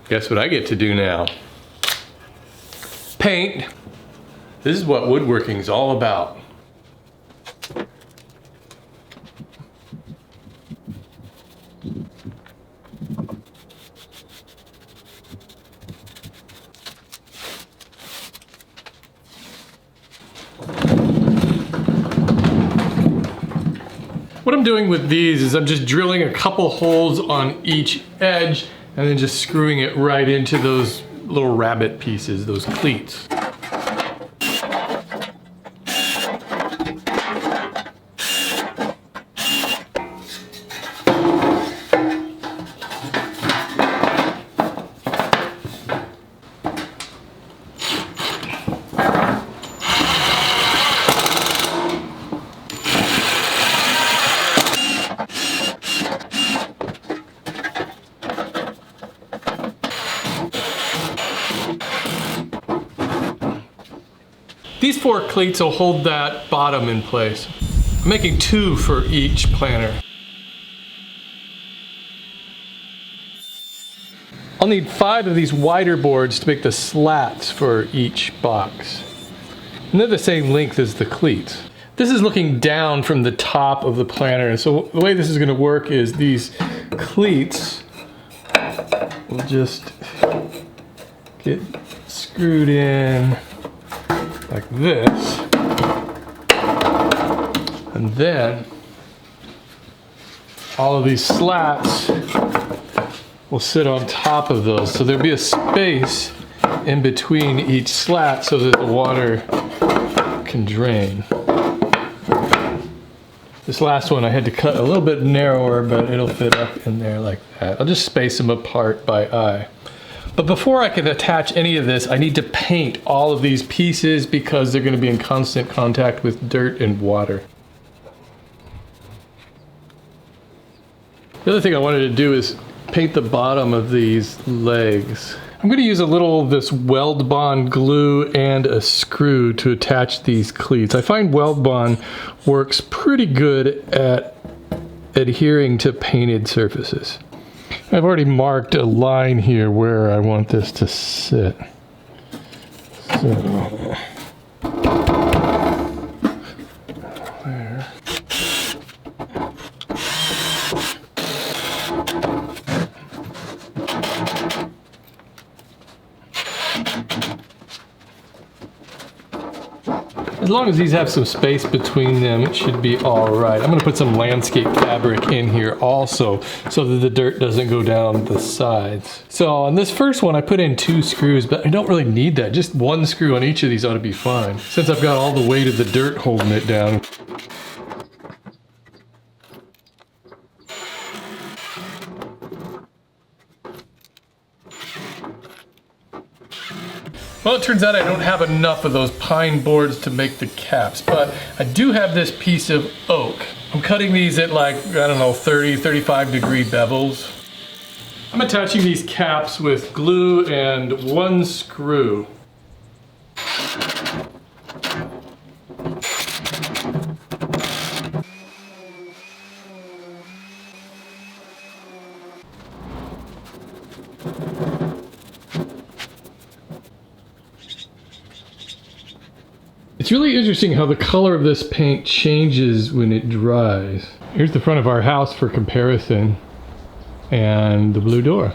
Guess what I get to do now? Paint. This is what woodworking is all about. What I'm doing with these is I'm just drilling a couple holes on each edge and then just screwing it right into those little rabbet pieces, those cleats. These 4 cleats will hold that bottom in place. I'm making 2 for each planter. I'll need 5 of these wider boards to make the slats for each box. And they're the same length as the cleats. This is looking down from the top of the planter, and so the way this is going to work is these cleats will just get screwed in like this, and then all of these slats will sit on top of those. So there'll be a space in between each slat so that the water can drain. This last one I had to cut a little bit narrower, but it'll fit up in there like that. I'll just space them apart by eye. But before I can attach any of this, I need to paint all of these pieces because they're going to be in constant contact with dirt and water. The other thing I wanted to do is paint the bottom of these legs. I'm going to use a little of this Weld Bond glue and a screw to attach these cleats. I find Weld Bond works pretty good at adhering to painted surfaces. I've already marked a line here where I want this to sit. So, there. As long as these have some space between them, it should be all right. I'm going to put some landscape fabric in here also so that the dirt doesn't go down the sides. So on this first one, I put in 2 screws, but I don't really need that. Just 1 screw on each of these ought to be fine, since I've got all the weight of the dirt holding it down. Well, it turns out I don't have enough of those pine boards to make the caps, but I do have this piece of oak. I'm cutting these at like, I don't know, 30, 35 degree bevels. I'm attaching these caps with glue and 1 screw. It's really interesting how the color of this paint changes when it dries. Here's the front of our house for comparison, and the blue door.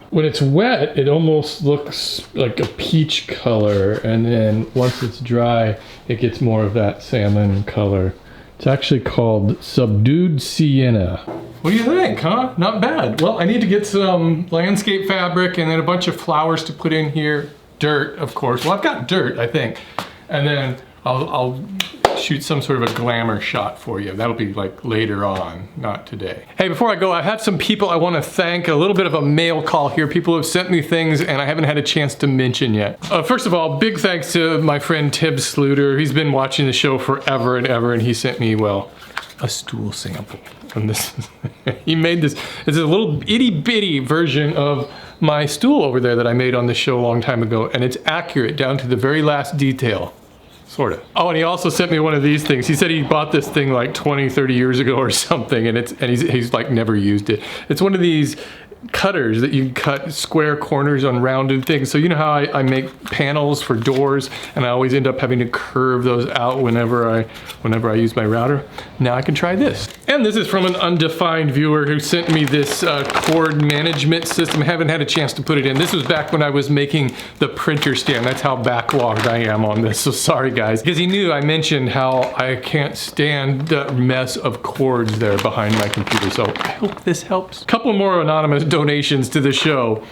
When it's wet, it almost looks like a peach color, and then once it's dry, it gets more of that salmon color. It's actually called subdued sienna. What do you think, huh? Not bad. Well, I need to get some landscape fabric and then a bunch of flowers to put in here. Dirt, of course. Well, I've got dirt, I think. And then I'll shoot some sort of a glamour shot for you. That'll be like later on, not today. Hey, before I go, I have some people I want to thank. A little bit of a mail call here. People have sent me things and I haven't had a chance to mention yet. First of all, big thanks to my friend Tim Sluter. He's been watching the show forever and ever, and he sent me, well, a stool sample. And this, he made this, it's a little itty bitty version of my stool over there that I made on the show a long time ago, and it's accurate down to the very last detail. Sort of. Oh, and he also sent me one of these things. He said he bought this thing like 20, 30 years ago or something, and he's like never used it. It's one of these cutters that you can cut square corners on rounded things. So you know how I make panels for doors, and I always end up having to curve those out whenever I use my router. Now I can try this. And this is from an undefined viewer who sent me this cord management system. I haven't had a chance to put it in. This was back when I was making the printer stand. That's how backlogged I am on this. So sorry guys. Because he knew I mentioned how I can't stand the mess of cords there behind my computer. So I hope this helps. Couple more anonymous donations to the show.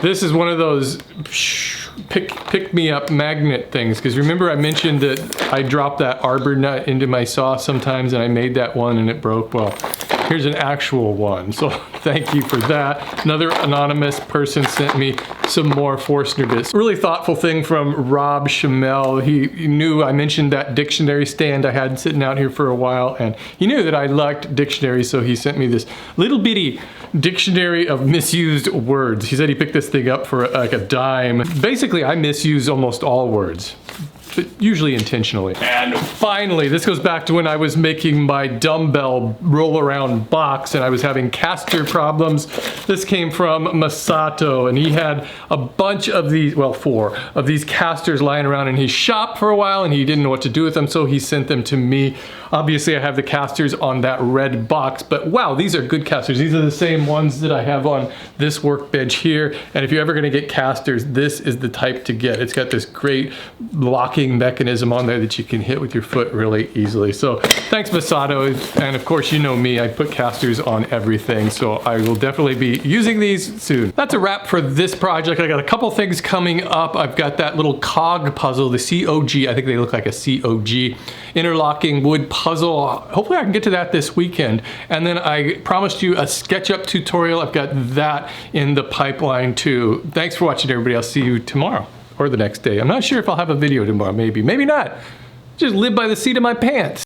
This is one of those pick me up magnet things, because remember I mentioned that I dropped that arbor nut into my saw sometimes and I made that one and it broke. Well, here's an actual one, so thank you for that. Another anonymous person sent me some more Forstner bits. Really thoughtful thing from Rob Shamel. He knew I mentioned that dictionary stand I had sitting out here for a while, and he knew that I liked dictionaries, so he sent me this little bitty dictionary of misused words. He said he picked this thing up for like a dime. Basically, I misuse almost all words, but usually intentionally. And finally, this goes back to when I was making my dumbbell roll around box and I was having caster problems. This came from Masato, and he had a bunch of these, well, 4 of these casters lying around in his shop for a while, and he didn't know what to do with them, so he sent them to me. Obviously, I have the casters on that red box, but wow, these are good casters. These are the same ones that I have on this workbench here, and if you're ever gonna get casters, this is the type to get. It's got this great locking mechanism on there that you can hit with your foot really easily. So thanks Masato, and of course you know me, I put casters on everything, so I will definitely be using these soon. That's a wrap for this project. I got a couple things coming up. I've got that little cog puzzle, the COG, I think they look like a COG, interlocking wood puzzle. Hopefully I can get to that this weekend. And then I promised you a SketchUp tutorial. I've got that in the pipeline too. Thanks for watching everybody. I'll see you tomorrow or the next day. I'm not sure if I'll have a video tomorrow, maybe not. Just live by the seat of my pants.